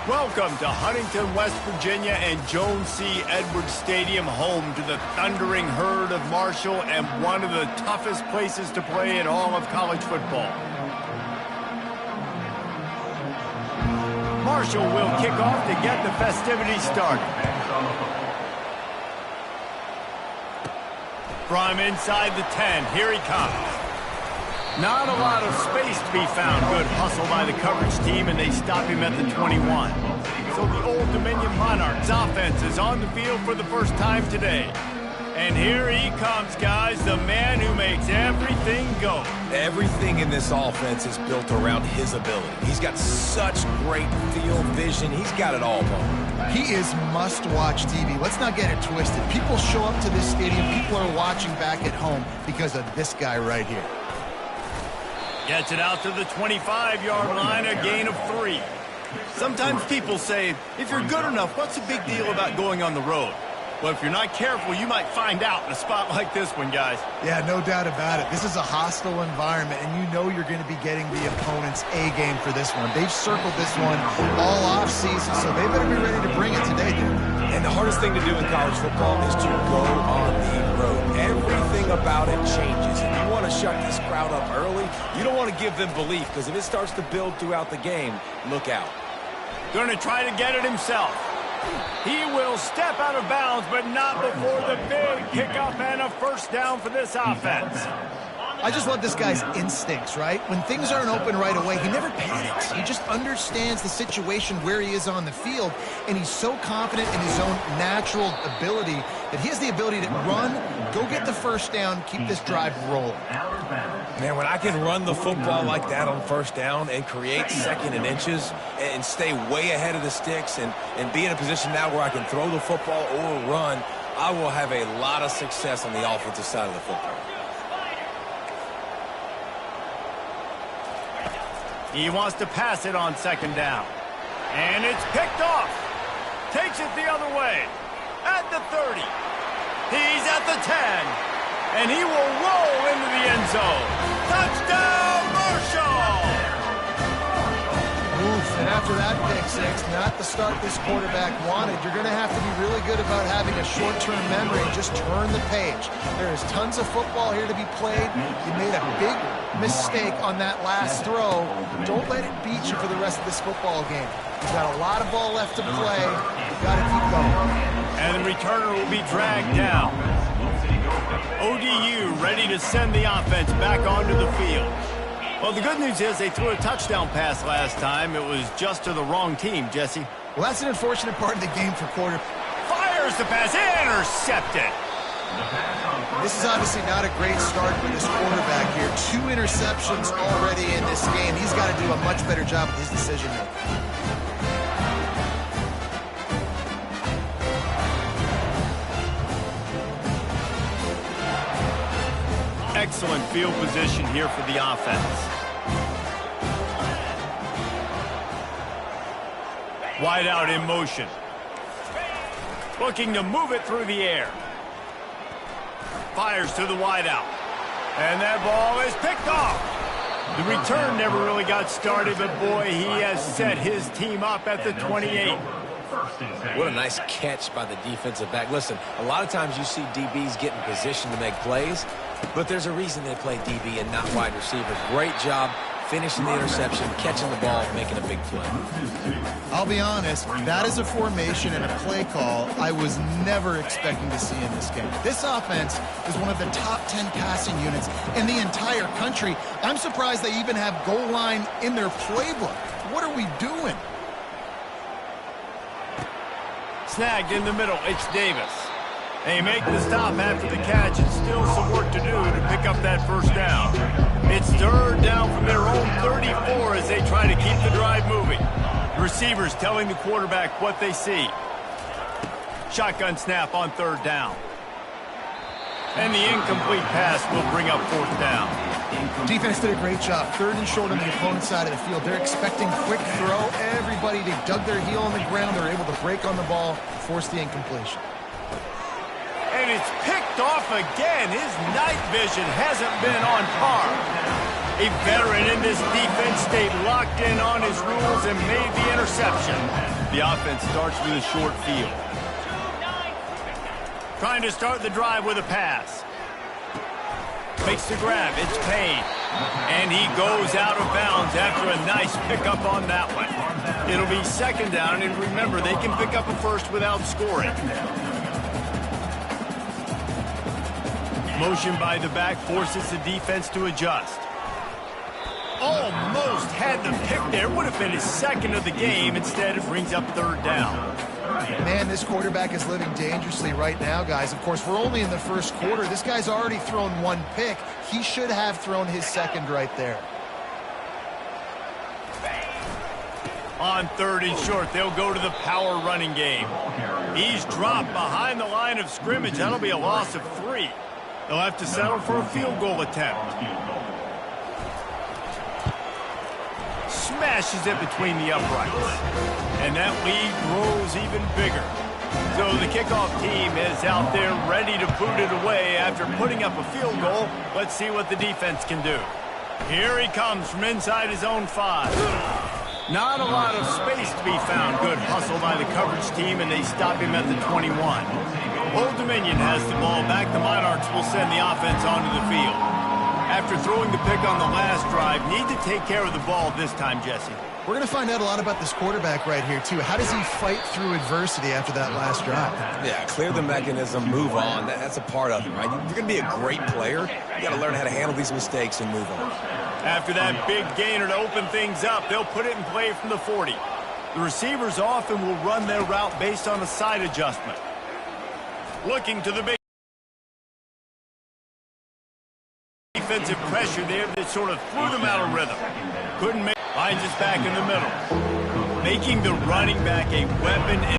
Welcome to Huntington, West Virginia and Jones C. Edwards Stadium, home to the thundering herd of Marshall and one of the toughest places to play in all of college football. Marshall will kick off to get the festivities started. From inside the 10, here he comes. Not a lot of space to be found. Good hustle by the coverage team, and they stop him at the 21. So the Old Dominion Monarchs offense is on the field for the first time today. And here he comes, guys, the man who makes everything go. Everything in this offense is built around his ability. He's got such great field vision. He's got it all, Bo. He is must-watch TV. Let's not get it twisted. People show up to this stadium. People are watching back at home because of this guy right here. Gets it out to the 25-yard line, a gain of 3. Sometimes people say, if you're good enough, what's the big deal about going on the road? Well, if you're not careful, you might find out in a spot like this one, guys. Yeah, no doubt about it. This is a hostile environment, and you know you're going to be getting the opponent's A-game for this one. They've circled this one all off-season, so they better be ready to bring it today, dude. And the hardest thing to do in college football is to go on the road. Everything about it changes. If you want to shut this crowd up early, you don't want to give them belief, because if it starts to build throughout the game, look out. Going to try to get it himself. He will step out of bounds, but not before the big pickup and a first down for this offense. I just love this guy's instincts, right? When things aren't open right away, he never panics. He just understands the situation where he is on the field, and he's so confident in his own natural ability that he has the ability to run, go get the first down, keep this drive rolling. Man, when I can run the football like that on first down and create second and inches and stay way ahead of the sticks and be in a position now where I can throw the football or run, I will have a lot of success on the offensive side of the football. He wants to pass it on second down. And it's picked off. Takes it the other way. At the 30. He's at the 10. And he will roll into the end zone. Touchdown, Marshall! Oof, and after that pick six, not the start this quarterback wanted. You're going to have to be really good about having a short-term memory and just turn the page. There is tons of football here to be played. You made a big mistake on that last throw. Don't let it beat you for the rest of this football game. You've got a lot of ball left to play. You've got to keep going. And the returner will be dragged down. ODU ready to send the offense back onto the field. Well, the good news is they threw a touchdown pass last time. It was just to the wrong team, Jesse. Well, that's an unfortunate part of the game for quarter. Fires the pass, intercepted. This is obviously not a great start for this quarterback here. 2 interceptions already in this game. He's got to do a much better job with his decision-making. Excellent field position here for the offense. Wide out in motion. Looking to move it through the air. Fires to the wide out. And that ball is picked off. The return never really got started, but boy, he has set his team up at the 28. What a nice catch by the defensive back. Listen, a lot of times you see DBs get in position to make plays, but there's a reason they play DB and not wide receiver. Great job finishing the interception, catching the ball, making a big play. I'll be honest, that is a formation and a play call I was never expecting to see in this game. This offense is one of the top 10 passing units in the entire country. I'm surprised they even have goal line in their playbook. What are we doing? Snagged in the middle, it's Davis. They make the stop after the catch, and still some work to do to pick up that first down. It's third down from their own 34 as they try to keep the drive moving. The receivers telling the quarterback what they see. Shotgun snap on third down. And the incomplete pass will bring up fourth down. Defense did a great job. Third and short on the opponent's side of the field. They're expecting quick throw. Everybody, they dug their heel on the ground. They're able to break on the ball, force the incompletion. And it's picked off again. His night vision hasn't been on par. A veteran in this defense stayed locked in on his rules and made the interception. The offense starts with a short field. Trying to start the drive with a pass. Makes the grab. It's Payne. And he goes out of bounds after a nice pickup on that one. It'll be second down, and remember, they can pick up a first without scoring. Motion by the back forces the defense to adjust. Almost had the pick there. Would have been his second of the game. Instead, it brings up third down. Man, this quarterback is living dangerously right now, guys. Of course, we're only in the first quarter. This guy's already thrown one pick. He should have thrown his second right there. On third and short, they'll go to the power running game. He's dropped behind the line of scrimmage. That'll be a loss of 3. They'll have to settle for a field goal attempt. Smashes it between the uprights. And that lead grows even bigger. So the kickoff team is out there ready to boot it away after putting up a field goal. Let's see what the defense can do. Here he comes from inside his own 5. Not a lot of space to be found. Good hustle by the coverage team, and they stop him at the 21. Old Dominion has the ball back. The Monarchs will send the offense onto the field. After throwing the pick on the last drive, need to take care of the ball this time, Jesse. We're going to find out a lot about this quarterback right here, too. How does he fight through adversity after that last drive? Yeah, clear the mechanism, move on. That's a part of it, right? You're going to be a great player. You got to learn how to handle these mistakes and move on. After that big gainer to open things up, they'll put it in play from the 40. The receivers often will run their route based on a side adjustment. Looking to the big defensive pressure there that sort of threw them out of rhythm. Couldn't make. Finds us back in the middle. Making the running back a weapon.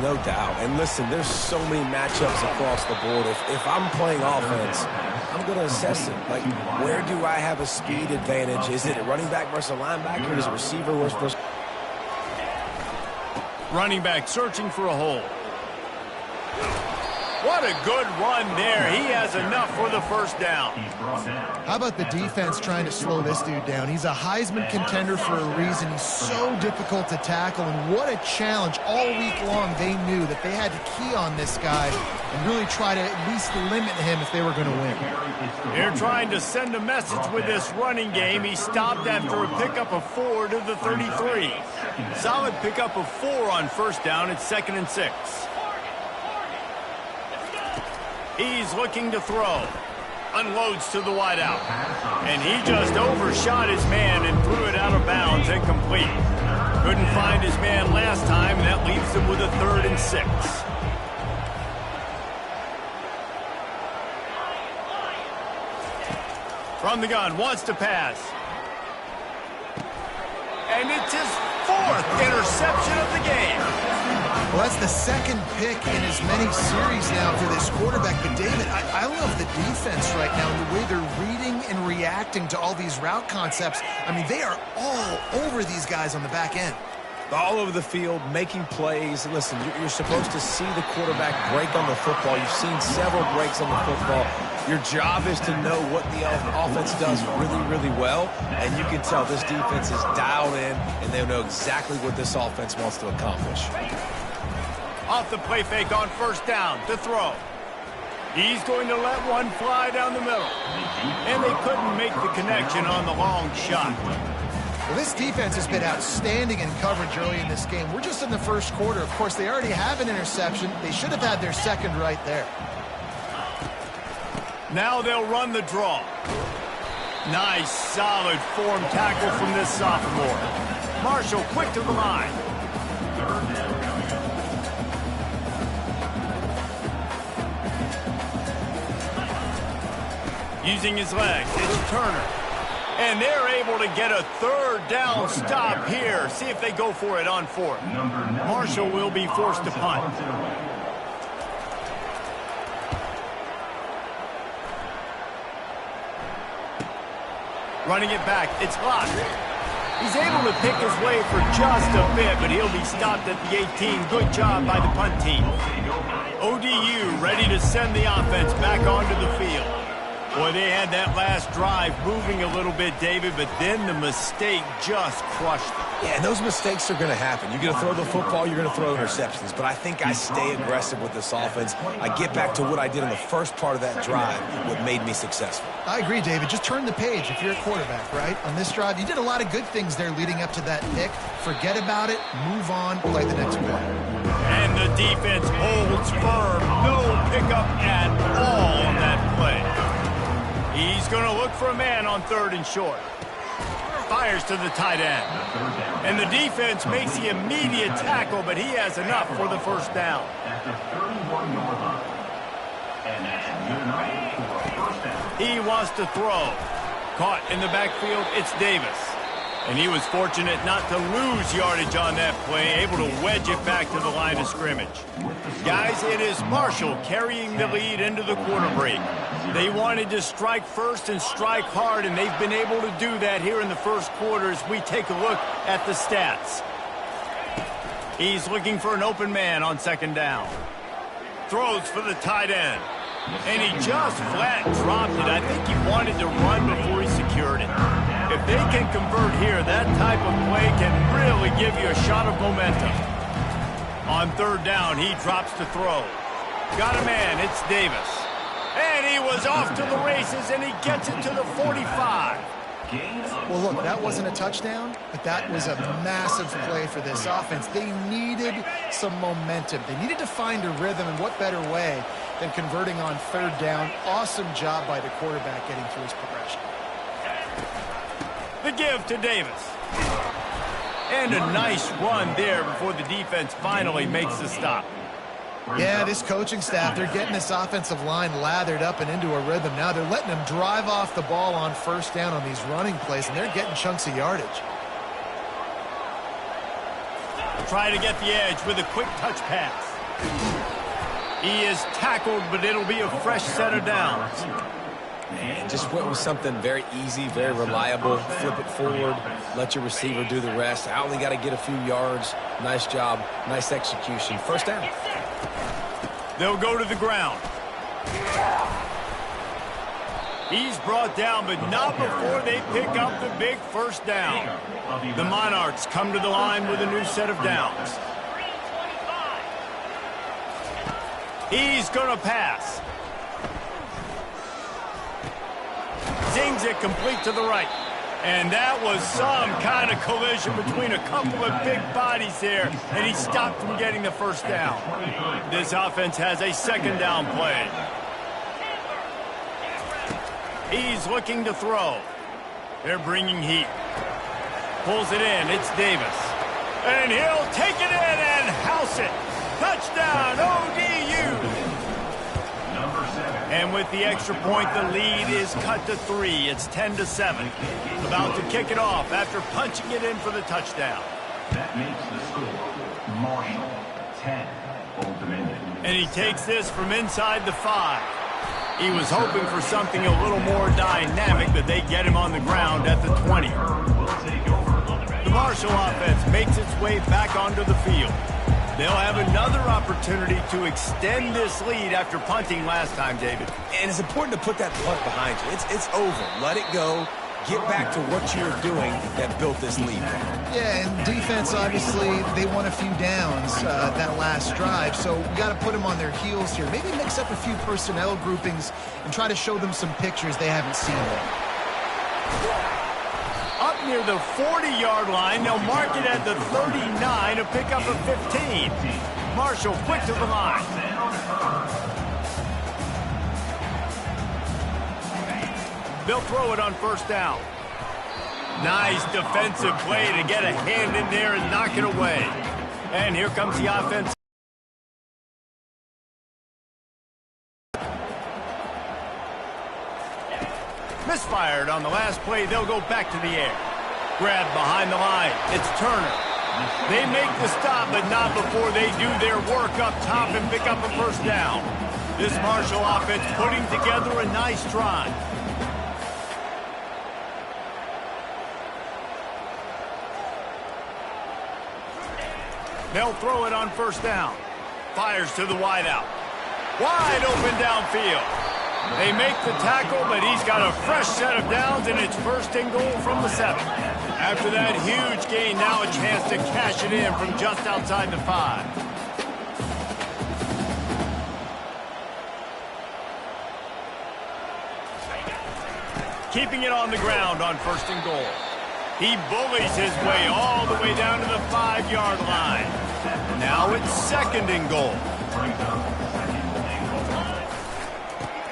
No doubt. And listen, there's so many matchups across the board. If I'm playing offense, I'm going to assess it. Like, where do I have a speed advantage? Is it a running back versus a linebacker? Is it a receiver versus... Running back searching for a hole. What a good run there. He has enough for the first down. How about the defense trying to slow this dude down? He's a Heisman contender for a reason. He's so difficult to tackle, and what a challenge. All week long, they knew that they had to key on this guy and really try to at least limit him if they were going to win. They're trying to send a message with this running game. He stopped after a pickup of 4 to the 33. Solid pickup of 4 on first down. It's 2nd and 6. He's looking to throw. Unloads to the wideout. And he just overshot his man and threw it out of bounds and complete. Couldn't find his man last time, and that leaves him with a 3rd and 6. From the gun, wants to pass. And it's his 4th interception of the game. Well, that's the second pick in as many series now for this quarterback. But, David, I love the defense right now and the way they're reading and reacting to all these route concepts. I mean, they are all over these guys on the back end. All over the field, making plays. Listen, you're supposed to see the quarterback break on the football. You've seen several breaks on the football. Your job is to know what the offense does really, really well. And you can tell this defense is dialed in, and they know exactly what this offense wants to accomplish. Off the play fake on first down to throw. He's going to let one fly down the middle. And they couldn't make the connection on the long shot. Well, this defense has been outstanding in coverage early in this game. We're just in the first quarter. Of course, they already have an interception. They should have had their second right there. Now they'll run the draw. Nice, solid form tackle from this sophomore. Marshall quick to the line. Using his legs, it's Turner. And they're able to get a 3rd down stop here. See if they go for it on 4th. Marshall will be forced to punt. Running it back, it's locked. He's able to pick his way for just a bit, but he'll be stopped at the 18. Good job by the punt team. ODU ready to send the offense back onto the field. Boy, they had that last drive moving a little bit, David, but then the mistake just crushed them. Yeah, and those mistakes are going to happen. You're going to throw the football, you're going to throw interceptions. But I think I stay aggressive with this offense. I get back to what I did in the first part of that drive, what made me successful. I agree, David. Just turn the page if you're a quarterback, right? On this drive, you did a lot of good things there leading up to that pick. Forget about it, move on, play the next play. And the defense holds firm. No pickup at all on that play. He's going to look for a man on 3rd and short. Fires to the tight end. And the defense makes the immediate tackle, but he has enough for the first down. He wants to throw. Caught in the backfield, it's Davis. And he was fortunate not to lose yardage on that play, able to wedge it back to the line of scrimmage. Guys, it is Marshall carrying the lead into the quarter break. They wanted to strike first and strike hard, and they've been able to do that here in the first quarter as we take a look at the stats. He's looking for an open man on 2nd down. Throws for the tight end. And he just flat dropped it. I think he wanted to run before he secured it. If they can convert here, that type of play can really give you a shot of momentum. On 3rd down, he drops to throw. Got a man, it's Davis. And he was off to the races, and he gets it to the 45. Well, look, that wasn't a touchdown, but that was a massive play for this offense. They needed some momentum. They needed to find a rhythm, and what better way than converting on 3rd down. Awesome job by the quarterback getting through his progression. The give to Davis. And a nice run there before the defense finally makes the stop. Yeah, this coaching staff, they're getting this offensive line lathered up and into a rhythm. Now they're letting them drive off the ball on 1st down on these running plays, and they're getting chunks of yardage. Try to get the edge with a quick touch pass. He is tackled, but it'll be a fresh set of downs. And just went with something very easy, very reliable. Flip it forward, let your receiver do the rest. I only got to get a few yards. Nice job, nice execution. 1st down. They'll go to the ground. He's brought down, but not before they pick up the big 1st down. The Monarchs come to the line with a new set of downs. He's going to pass. Zings it complete to the right. And that was some kind of collision between a couple of big bodies there, and he stopped from getting the 1st down. This offense has a 2nd down play. He's looking to throw. They're bringing heat. Pulls it in. It's Davis. And he'll take it in and house it. Touchdown, ODU. And with the extra point, the lead is cut to 3. It's 10-7. About to kick it off after punching it in for the touchdown. That makes the score Marshall 10, Old Dominion. And he takes this from inside the 5. He was hoping for something a little more dynamic, but they get him on the ground at the 20. The Marshall offense makes its way back onto the field. They'll have another opportunity to extend this lead after punting last time, David. And it's important to put that punt behind you. It's over. Let it go. Get back to what you're doing that built this lead. Yeah, and defense, obviously, they won a few downs that last drive, so you got to put them on their heels here. Maybe mix up a few personnel groupings and try to show them some pictures they haven't seen yet. Up near the 40-yard line, they'll mark it at the 39 to pick up a 15. Marshall quick to the line. They'll throw it on 1st down. Nice defensive play to get a hand in there and knock it away. And here comes the offense. Misfired on the last play. They'll go back to the air. Grab behind the line. It's Turner. They make the stop, but not before they do their work up top and pick up a 1st down. This Marshall offense putting together a nice drive. They'll throw it on 1st down. Fires to the wideout. Wide open downfield. They make the tackle, but he's got a fresh set of downs, and it's first and goal from the 7. After that huge gain, now a chance to cash it in from just outside the 5. Keeping it on the ground on first and goal. He bullies his way all the way down to the 5-yard line. Now it's second and goal.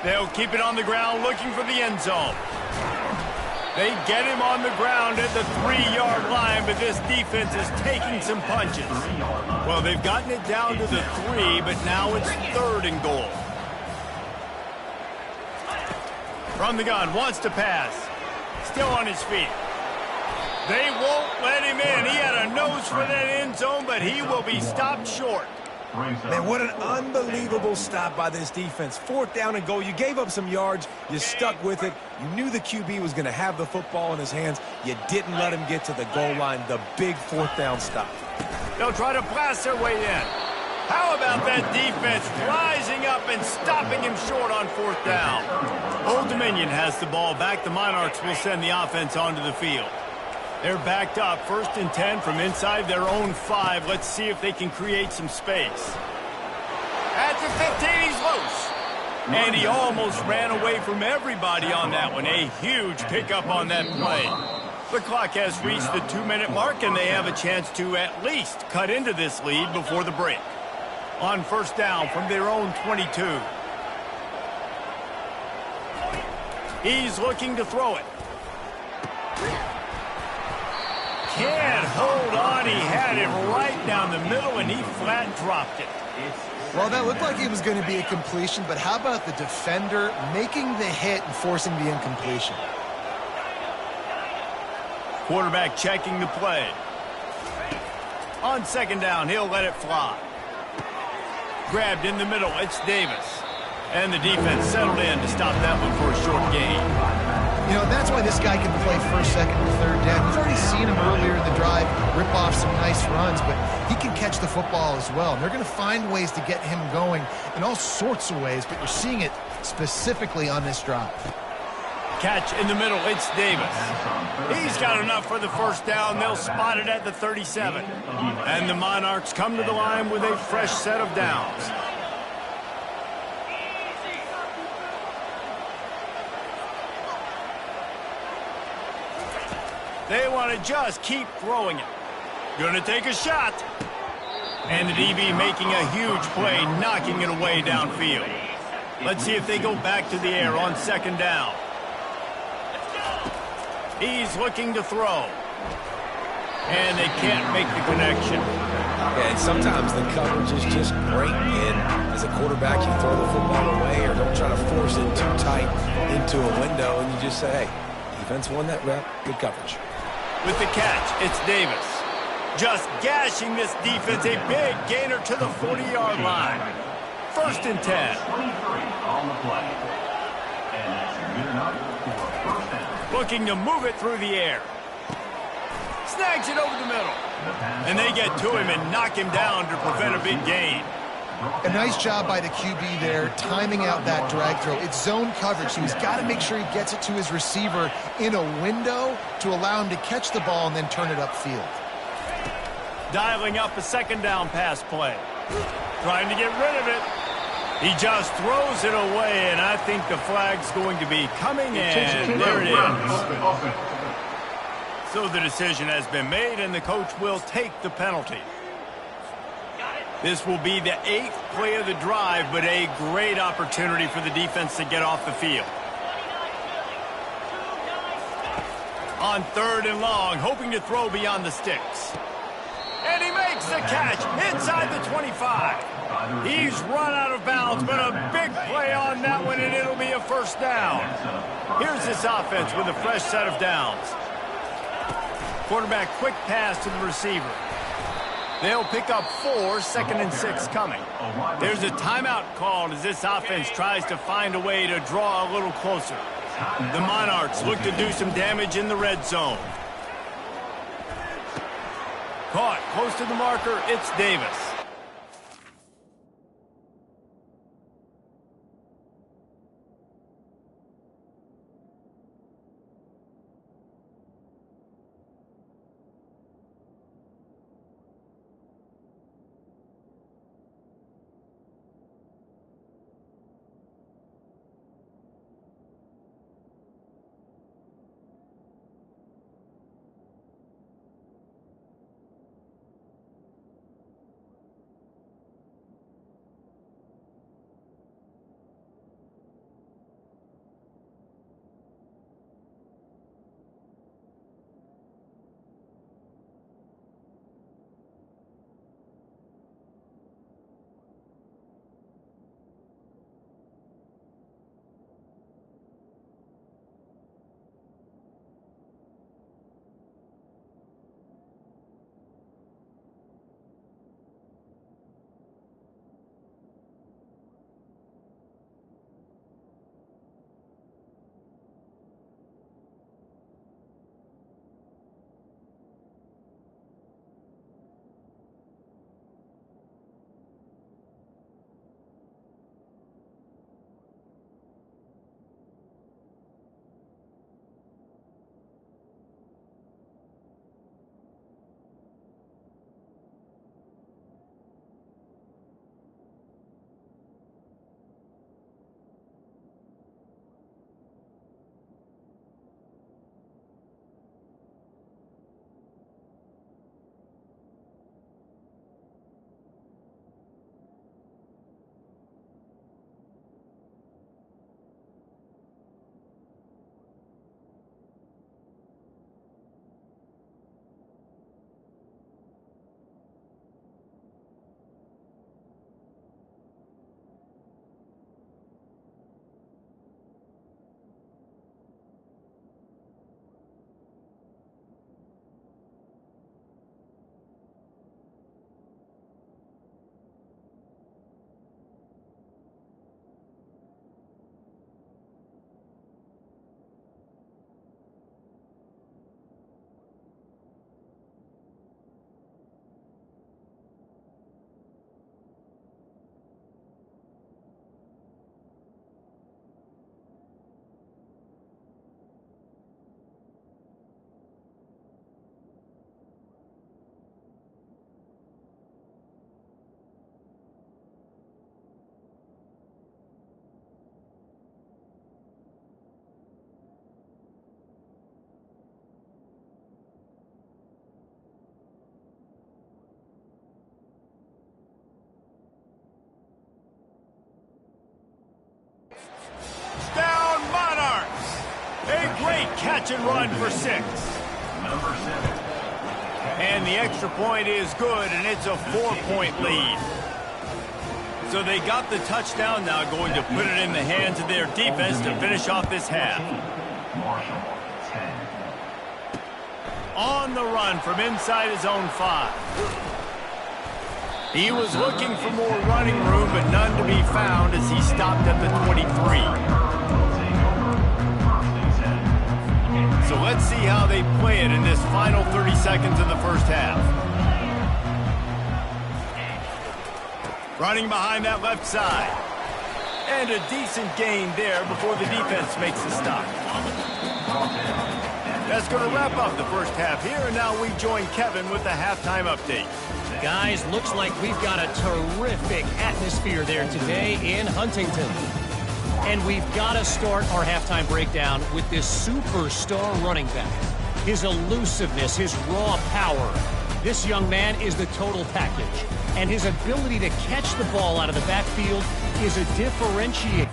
They'll keep it on the ground looking for the end zone. They get him on the ground at the 3-yard line, but this defense is taking some punches. Well, they've gotten it down to the 3, but now it's third and goal. From the gun, wants to pass. Still on his feet. They won't let him in. He had a nose for that end zone, but he will be stopped short. Man, what an unbelievable stop by this defense. 4th down and goal. You gave up some yards. You stuck with it. You knew the QB was going to have the football in his hands. You didn't let him get to the goal line. The big 4th down stop. They'll try to blast their way in. How about that defense rising up and stopping him short on 4th down? Old Dominion has the ball back. The Monarchs will send the offense onto the field. They're backed up, 1st and 10 from inside their own 5. Let's see if they can create some space. At the 15, he's loose. And he almost ran away from everybody on that one. A huge pickup on that play. The clock has reached the 2-minute mark, and they have a chance to at least cut into this lead before the break. On 1st down from their own 22. He's looking to throw it. Can't hold on. He had it right down the middle, and he flat dropped it. Well, that looked like it was going to be a completion, but how about the defender making the hit and forcing the incompletion? Quarterback checking the play. On 2nd down, he'll let it fly. Grabbed in the middle, it's Davis. And the defense settled in to stop that one for a short gain. You know, that's why this guy can play 1st, 2nd, and 3rd down. We've already seen him earlier in the drive rip off some nice runs, but he can catch the football as well. And they're going to find ways to get him going in all sorts of ways, but you're seeing it specifically on this drive. Catch in the middle, it's Davis. He's got enough for the 1st down. They'll spot it at the 37. And the Monarchs come to the line with a fresh set of downs. They want to just keep throwing it. Gonna take a shot. And the DB making a huge play, knocking it away downfield. Let's see if they go back to the air on 2nd down. He's looking to throw. And they can't make the connection. And sometimes the coverage is just great. And as a quarterback, you throw the football away or don't try to force it too tight into a window, and you just say, hey, defense won that rep, good coverage. With the catch, it's Davis. Just gashing this defense, a big gainer to the 40-yard line. 1st and 10. 23 on the play. And that's good enough for a 1st down. Looking to move it through the air. Snags it over the middle. And they get to him and knock him down to prevent a big gain. A nice job by the QB there, timing out that drag throw. It's zone coverage, so he's got to make sure he gets it to his receiver in a window to allow him to catch the ball and then turn it upfield. Dialing up a 2nd down pass play. Trying to get rid of it. He just throws it away, and I think the flag's going to be coming, and there it is. So the decision has been made, and the coach will take the penalty. This will be the 8th play of the drive, but a great opportunity for the defense to get off the field. On 3rd and long, hoping to throw beyond the sticks. And he makes the catch inside the 25. He's run out of bounds, but a big play on that one, and it'll be a 1st down. Here's this offense with a fresh set of downs. Quarterback quick pass to the receiver. They'll pick up 4, 2nd and 6 coming. There's a timeout called as this offense tries to find a way to draw a little closer. The Monarchs look to do some damage in the red zone. Caught close to the marker, it's Davis. A great catch and run for 6. Number 7. And the extra point is good, and it's a 4-point lead. So they got the touchdown, now going to put it in the hands of their defense to finish off this half. Marshall, 10. On the run from inside his own 5. He was looking for more running room, but none to be found as he stopped at the 23. So let's see how they play it in this final 30 seconds of the first half. Running behind that left side. And a decent gain there before the defense makes the stop. That's going to wrap up the first half here, and now we join Kevin with the halftime update. Guys, looks like we've got a terrific atmosphere there today in Huntington. And we've got to start our halftime breakdown with this superstar running back. His elusiveness, his raw power. This young man is the total package. And his ability to catch the ball out of the backfield is a differentiator.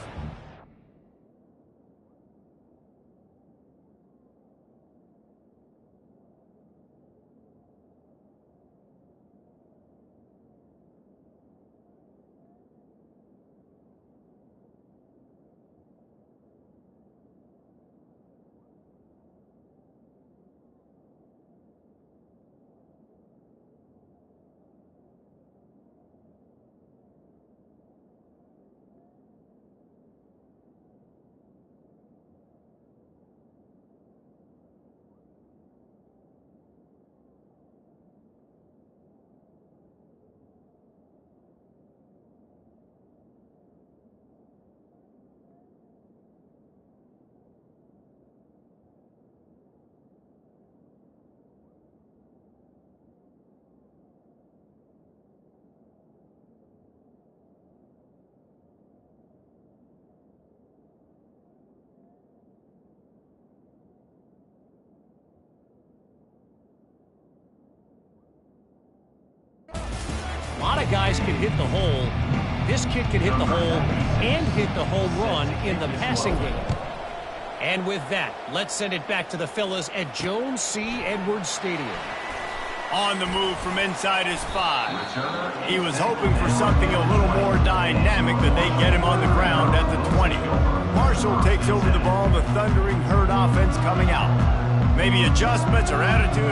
A lot of guys can hit the hole. This kid can hit the hole and hit the home run in the passing game. And with that, let's send it back to the fellas at Jones C. Edwards Stadium. On the move from inside his 5. He was hoping for something a little more dynamic, but they get him on the ground at the 20. Marshall takes over the ball, the thundering herd offense coming out. Maybe adjustments or attitude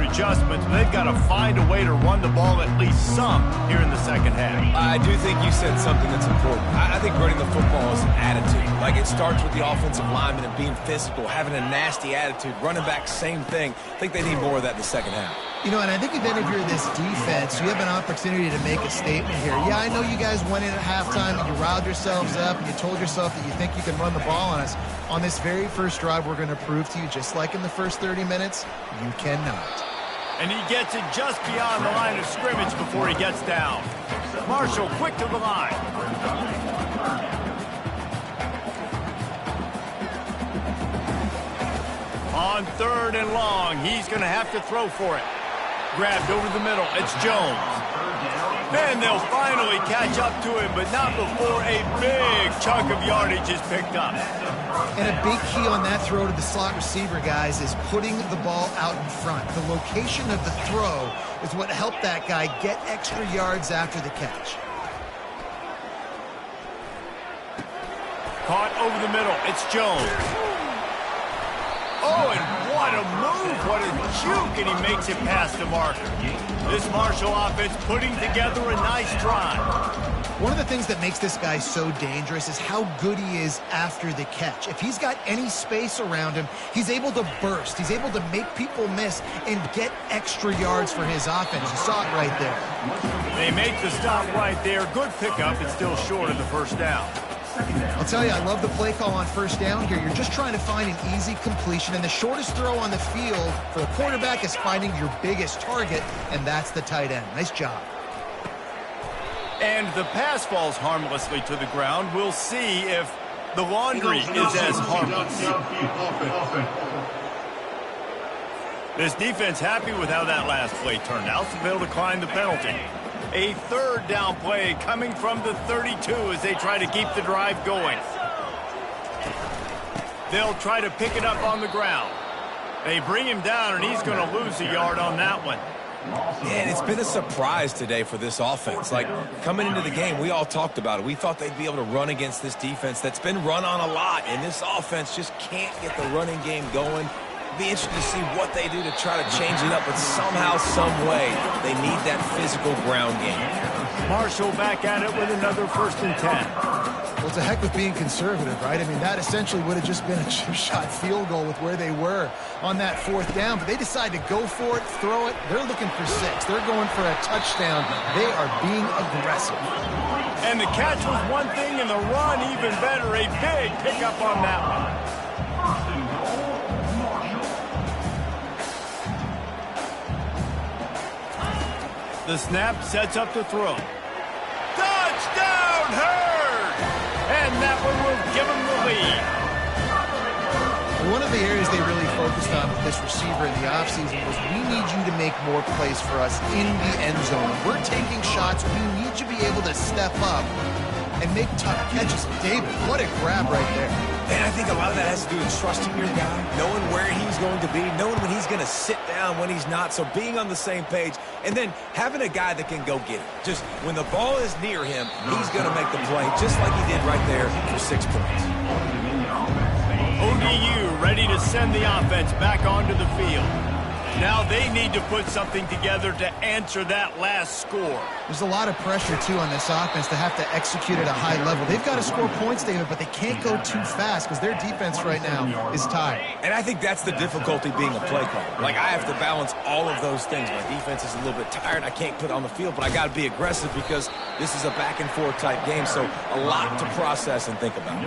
adjustments, but they've got to find a way to run the ball at least some here in the second half. I do think you said something that's important. I think running the football is an attitude. Like, it starts with the offensive lineman and being physical, having a nasty attitude. Running back, same thing. I think they need more of that in the second half. You know, and I think if any of you are this defense, you have an opportunity to make a statement here. Yeah, I know you guys went in at halftime and you riled yourselves up and you told yourself that you think you can run the ball on us. On this very first drive, we're going to prove to you, just like in the first 30 minutes, you cannot. And he gets it just beyond the line of scrimmage before he gets down. Marshall quick to the line. On 3rd and long, he's going to have to throw for it. Grabbed over the middle, it's Jones. Then they'll finally catch up to him, but not before a big chunk of yardage is picked up. And a big key on that throw to the slot receiver, guys, is putting the ball out in front. The location of the throw is what helped that guy get extra yards after the catch. Caught over the middle, it's Jones. Oh, and what a move, what a juke, and he makes it past the marker. This Marshall offense putting together a nice drive. One of the things that makes this guy so dangerous is how good he is after the catch. If he's got any space around him, he's able to burst. He's able to make people miss and get extra yards for his offense. You saw it right there. They make the stop right there. Good pickup. It's still short of the first down. I'll tell you, I love the play call on first down here. You're just trying to find an easy completion, and the shortest throw on the field for the quarterback is finding your biggest target, and that's the tight end. Nice job. And the pass falls harmlessly to the ground. We'll see if the laundry is as harmless. This defense happy with how that last play turned out, so they'll decline the penalty. A 3rd down play coming from the 32 as they try to keep the drive going. They'll try to pick it up on the ground. They bring him down, and he's going to lose a yard on that one. And it's been a surprise today for this offense. Like, coming into the game, we all talked about it. We thought they'd be able to run against this defense that's been run on a lot, and this offense just can't get the running game going. It'll be interesting to see what they do to try to change it up, but somehow, some way, they need that physical ground game. Marshall back at it with another 1st and 10. Well, it's a heck of being conservative, right? I mean, that essentially would have just been a chip-shot field goal with where they were on that 4th down. But they decide to go for it, throw it. They're looking for 6. They're going for a touchdown. They are being aggressive. And the catch was one thing, and the run even better. A big pickup on that one. The snap sets up the throw. Touchdown, Hurd! And that one will give them the lead. One of the areas they really focused on with this receiver in the offseason was we need you to make more plays for us in the end zone. We're taking shots. We need you to be able to step up and make tough catches. David, what a grab right there. And I think a lot of that has to do with trusting your guy, knowing where he's going to be, knowing when he's going to sit down, when he's not, so being on the same page, and then having a guy that can go get it. Just when the ball is near him, he's going to make the play, just like he did right there for 6 points. ODU ready to send the offense back onto the field. Now they need to put something together to answer that last score. There's a lot of pressure, too, on this offense to have to execute at a high level. They've got to score points, David, but they can't go too fast because their defense right now is tired. And I think that's the difficulty being a play caller. Like, I have to balance all of those things. My defense is a little bit tired. I can't put it on the field, but I got to be aggressive because this is a back-and-forth type game, so a lot to process and think about.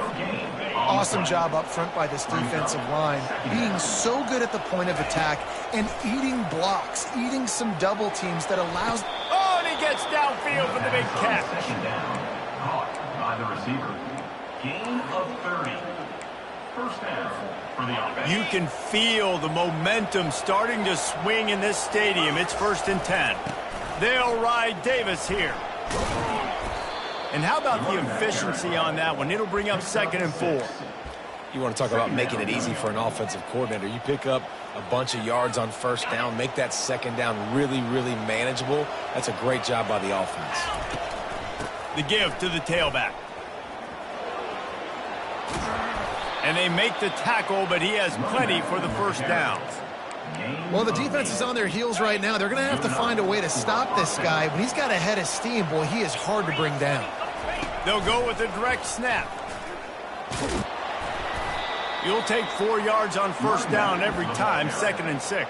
Awesome job up front by this defensive line, being so good at the point of attack and eating blocks, eating some double teams that allows... Oh, and he gets downfield for the big catch. Second down. Caught by the receiver. Gain of 30. 1st down for the offense. You can feel the momentum starting to swing in this stadium. It's 1st and 10. They'll ride Davis here. And how about the efficiency on that one? It'll bring up 2nd and 4. You want to talk about making it easy for an offensive coordinator. You pick up a bunch of yards on 1st down, make that 2nd down really, really manageable. That's a great job by the offense. The give to the tailback. And they make the tackle, but he has plenty for the 1st down. Well, the defense is on their heels right now. They're going to have to find a way to stop this guy. When he's got a head of steam, boy, he is hard to bring down. They'll go with a direct snap. You'll take 4 yards on 1st down every time, 2nd and 6.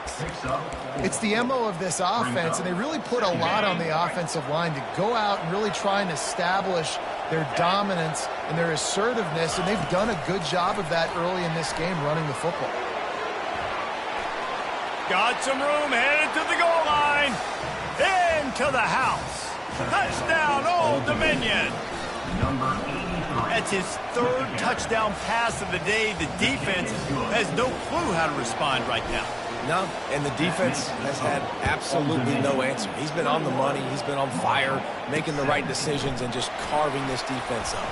It's the MO of this offense, and they really put a lot on the offensive line to go out and really try and establish their dominance and their assertiveness, and they've done a good job of that early in this game running the football. Got some room, headed to the goal line. Into the house. Touchdown, Old Dominion. Number 83. That's his 3rd touchdown pass of the day. The defense has no clue how to respond right now. No, and the defense has had absolutely no answer. He's been on the money. He's been on fire, making the right decisions and just carving this defense up.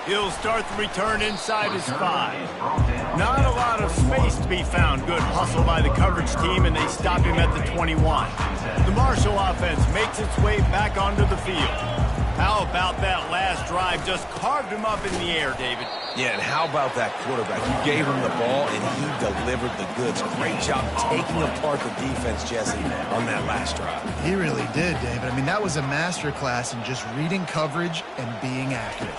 He'll start the return inside his 5. Not a lot of space to be found. Good hustle by the coverage team, and they stop him at the 21. The Marshall offense makes its way back onto the field. How about that last drive? Just carved him up in the air, David. Yeah, and how about that quarterback? You gave him the ball, and he delivered the goods. Great job taking apart the defense, Jesse, on that last drive. He really did, David. I mean, that was a masterclass in just reading coverage and being accurate.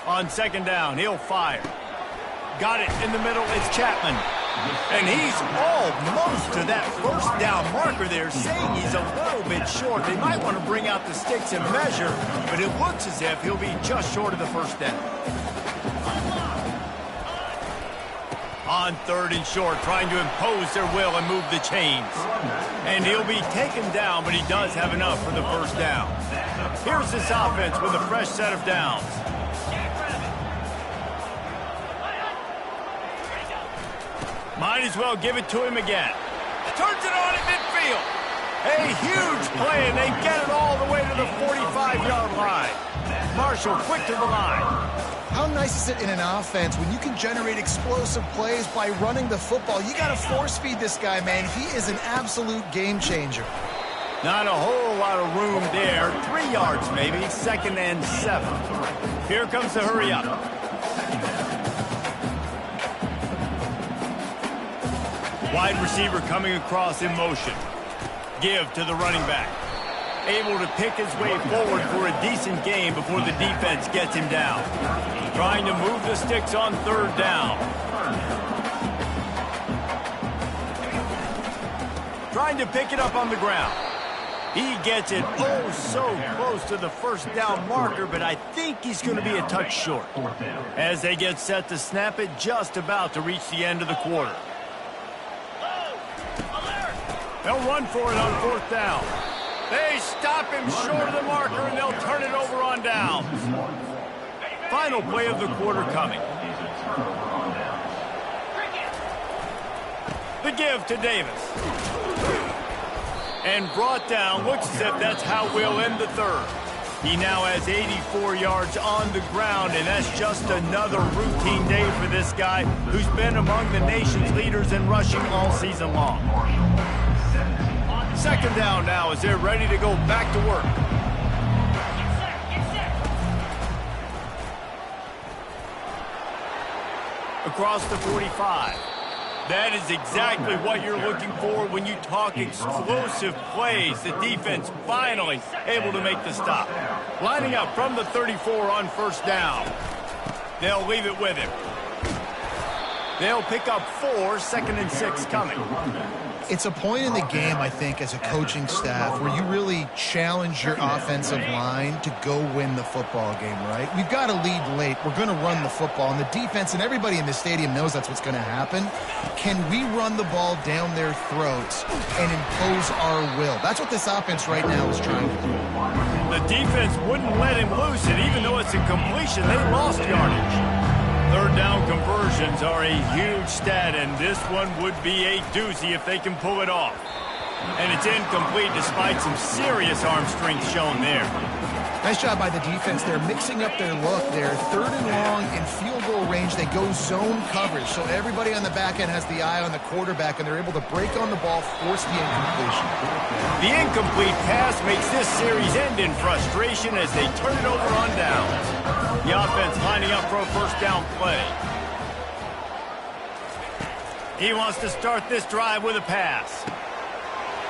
On 2nd down, he'll fire. Got it in the middle. It's Chapman. And he's almost to that 1st down marker there, saying he's a little bit short. They might want to bring out the sticks and measure, but it looks as if he'll be just short of the 1st down. On 3rd and short, trying to impose their will and move the chains. And he'll be taken down, but he does have enough for the 1st down. Here's this offense with a fresh set of downs. Might as well give it to him again. Turns it on at midfield. A huge play, and they get it all the way to the 45-yard line. Marshall quick to the line. How nice is it in an offense when you can generate explosive plays by running the football? You got to force feed this guy, man. He is an absolute game changer. Not a whole lot of room there. 3 yards maybe, 2nd and 7. Here comes the hurry up. Wide receiver coming across in motion. Give to the running back. Able to pick his way forward for a decent gain before the defense gets him down. Trying to move the sticks on 3rd down. Trying to pick it up on the ground. He gets it oh so close to the 1st down marker, but I think he's going to be a touch short. As they get set to snap it, just about to reach the end of the quarter. They'll run for it on 4th down. They stop him short of the marker, and they'll turn it over on down. Final play of the quarter coming. The give to Davis. And brought down. Looks as if that's how we'll end the 3rd. He now has 84 yards on the ground, and that's just another routine day for this guy who's been among the nation's leaders in rushing all season long. 2nd down now as they're ready to go back to work. Across the 45. That is exactly what you're looking for when you talk explosive plays. The defense finally able to make the stop. Lining up from the 34 on 1st down. They'll leave it with him. They'll pick up 4, 2nd and 6 coming. It's a point in the game, I think, as a coaching staff where you really challenge your offensive line to go win the football game, right? We've got to lead late. We're going to run the football, and the defense and everybody in the stadium knows that's what's going to happen. Can we run the ball down their throats and impose our will? That's what this offense right now is trying to do. The defense wouldn't let him loose it, even though it's a completion. They lost yardage. 3rd down conversions are a huge stat, and this one would be a doozy if they can pull it off. And it's incomplete despite some serious arm strength shown there. Nice job by the defense. They're mixing up their look. They're 3rd and long in field goal range. They go zone coverage, so everybody on the back end has the eye on the quarterback, and they're able to break on the ball, force the incompletion. The incomplete pass makes this series end in frustration as they turn it over on downs. The offense lining up for a 1st down play. He wants to start this drive with a pass.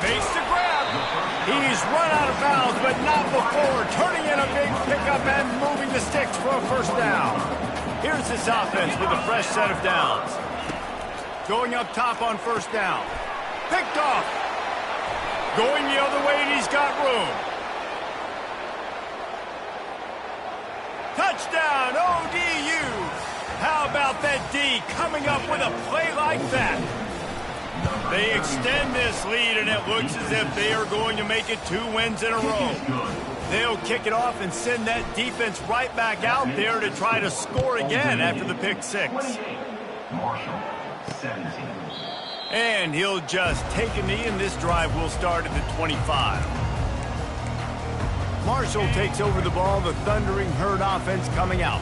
Makes the grab. He's run out of bounds, but not before turning in a big pickup and moving the sticks for a 1st down. Here's this offense with a fresh set of downs. Going up top on 1st down. Picked off. Going the other way, and he's got room. Touchdown, ODU. How about that D coming up with a play like that? They extend this lead, and it looks as if they are going to make it 2 wins in a row. They'll kick it off and send that defense right back out there to try to score again after the pick 6. Marshall, 17. And he'll just take a knee, and this drive will start at the 25. Marshall takes over the ball, the Thundering Herd offense coming out.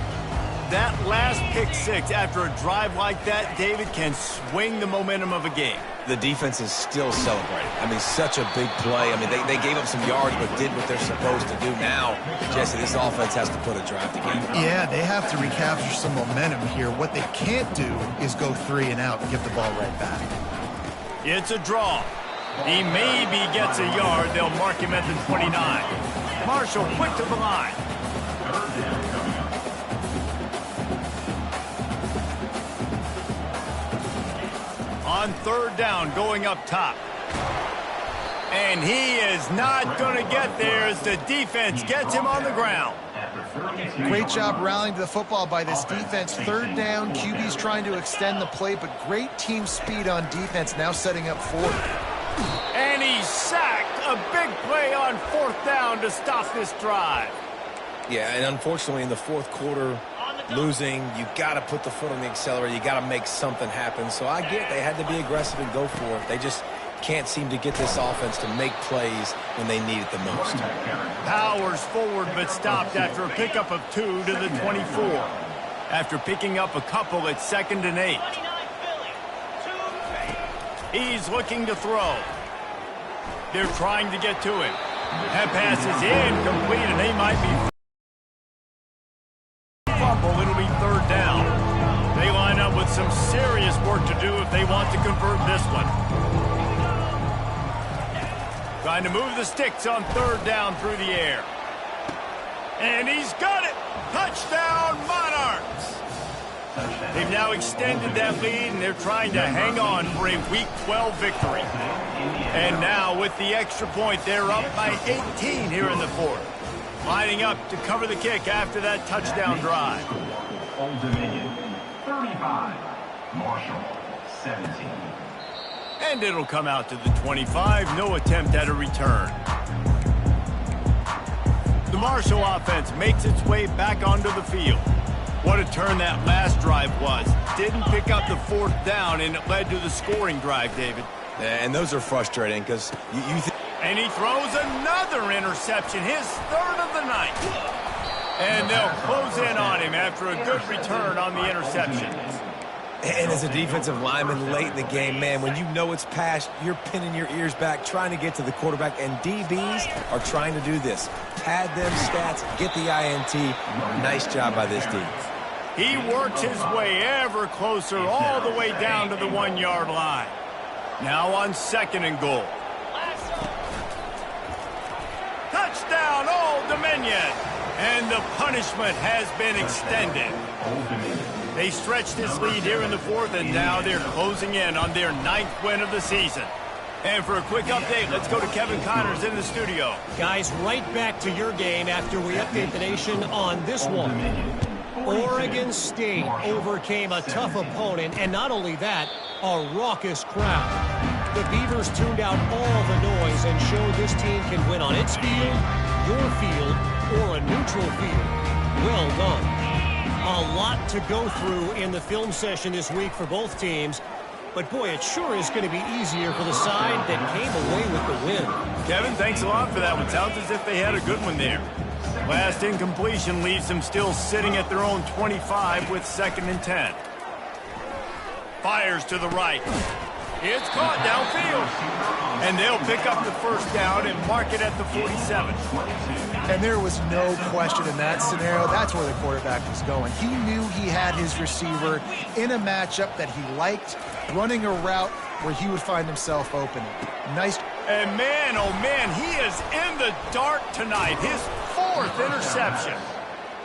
That last pick 6 after a drive like that, David, can swing the momentum of a game. The defense is still celebrating. I mean, such a big play. I mean, they gave up some yards but did what they're supposed to do. Now, Jesse, this offense has to put a drive together. Yeah, they have to recapture some momentum here. What they can't do is go 3 and out and give the ball right back. It's a draw. He maybe gets a yard. They'll mark him at the 29. Marshall quick to the line. On 3rd down, going up top. And he is not going to get there as the defense gets him on the ground. Great job rallying to the football by this defense. 3rd down, QB's trying to extend the play, but great team speed on defense, now setting up 4th. And he's sacked. A big play on 4th down to stop this drive. Yeah, and unfortunately in the 4th quarter, losing, you got to put the foot on the accelerator. You got to make something happen. So I get they had to be aggressive and go for it. can't seem to get this offense to make plays when they need it the most. Powers forward but stopped after a pickup of 2 to the 24. After picking up a couple at 2nd and 8. He's looking to throw. They're trying to get to him. That pass is incomplete, and they might be fumble. It'll be 3rd down. They line up with some serious work to do if they want to convert this one. Trying to move the sticks on 3rd down through the air. And he's got it! Touchdown, Monarchs! They've now extended that lead, and they're trying to hang on for a Week 12 victory. And now, with the extra point, they're up by 18 here in the 4th. Lining up to cover the kick after that touchdown drive. Old Dominion, 35. Marshall, 17. And it'll come out to the 25. No attempt at a return. The Marshall offense makes its way back onto the field. What a turn that last drive was. Didn't pick up the 4th down, and it led to the scoring drive, David. And those are frustrating because you think... And he throws another interception, his 3rd of the night. And they'll close in on him after a good return on the interception. And as a defensive lineman late in the game, man, when you know it's passed, you're pinning your ears back, trying to get to the quarterback, and DBs are trying to do this. Pad them stats, get the INT. Nice job by this D. He works his way ever closer all the way down to the 1-yard line. Now on 2nd and goal. Touchdown, Old Dominion! And the punishment has been extended. They stretched this lead here in the 4th, and now they're closing in on their 9th win of the season. And for a quick update, let's go to Kevin Connors in the studio. Guys, right back to your game after we update the nation on this one. Oregon State overcame a tough opponent, and not only that, a raucous crowd. The Beavers tuned out all the noise and showed this team can win on its field, your field, or a neutral field. Well done. A lot to go through in the film session this week for both teams, but boy, it sure is going to be easier for the side that came away with the win. Kevin, thanks a lot for that one. Sounds as if they had a good one there. Last incompletion leaves them still sitting at their own 25 with 2nd and 10. Fires to the right. It's caught downfield. And they'll pick up the 1st down and mark it at the 47. And there was no question in that scenario. That's where the quarterback was going. He knew he had his receiver in a matchup that he liked, running a route where he would find himself open. Nice. And man, oh man, he is in the dark tonight. His 4th interception.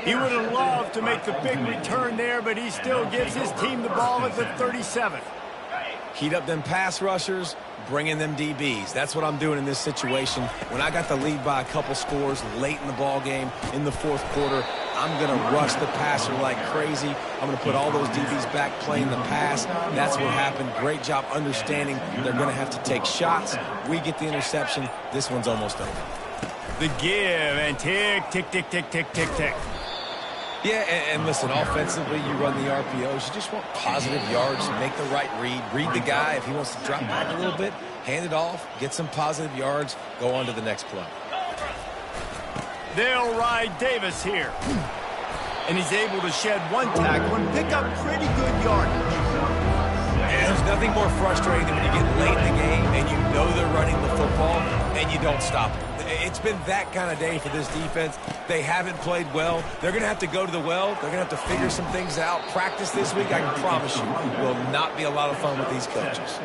He would have loved to make the big return there, but he still gives his team the ball at the 37. Heat up them pass rushers, bring in them DBs. That's what I'm doing in this situation. When I got the lead by a couple scores late in the ball game in the 4th quarter, I'm going to rush the passer like crazy. I'm going to put all those DBs back playing the pass. That's what happened. Great job understanding they're going to have to take shots. We get the interception. This one's almost over. The give and tick, tick, tick, tick, tick, tick, tick. Yeah, and listen, offensively, you run the RPOs. You just want positive yards, make the right read the guy. If he wants to drop back a little bit, hand it off, get some positive yards, go on to the next play. They'll ride Davis here. And he's able to shed 1 tackle and pick up pretty good yardage. And there's nothing more frustrating than when you get late in the game and you know they're running the football and you don't stop it. It's been that kind of day for this defense. They haven't played well. They're going to have to go to the well. They're going to have to figure some things out. Practice this week, I can promise you, will not be a lot of fun with these coaches.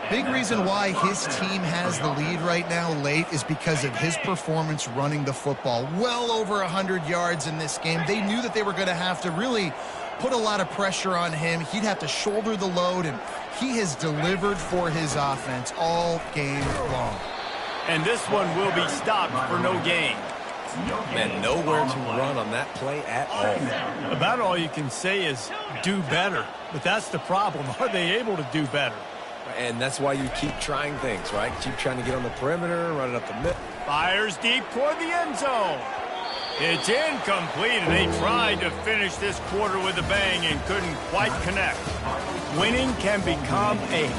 Big reason why his team has the lead right now late is because of his performance running the football. Well over 100 yards in this game. They knew that they were going to have to really put a lot of pressure on him. He'd have to shoulder the load, and he has delivered for his offense all game long. And this one will be stopped for no gain. Man, nowhere to run on that play at all. About all you can say is do better. But that's the problem. Are they able to do better? And that's why you keep trying things, right? Keep trying to get on the perimeter, run it up the middle. Fires deep toward the end zone. It's incomplete, and they tried to finish this quarter with a bang and couldn't quite connect. Winning can become a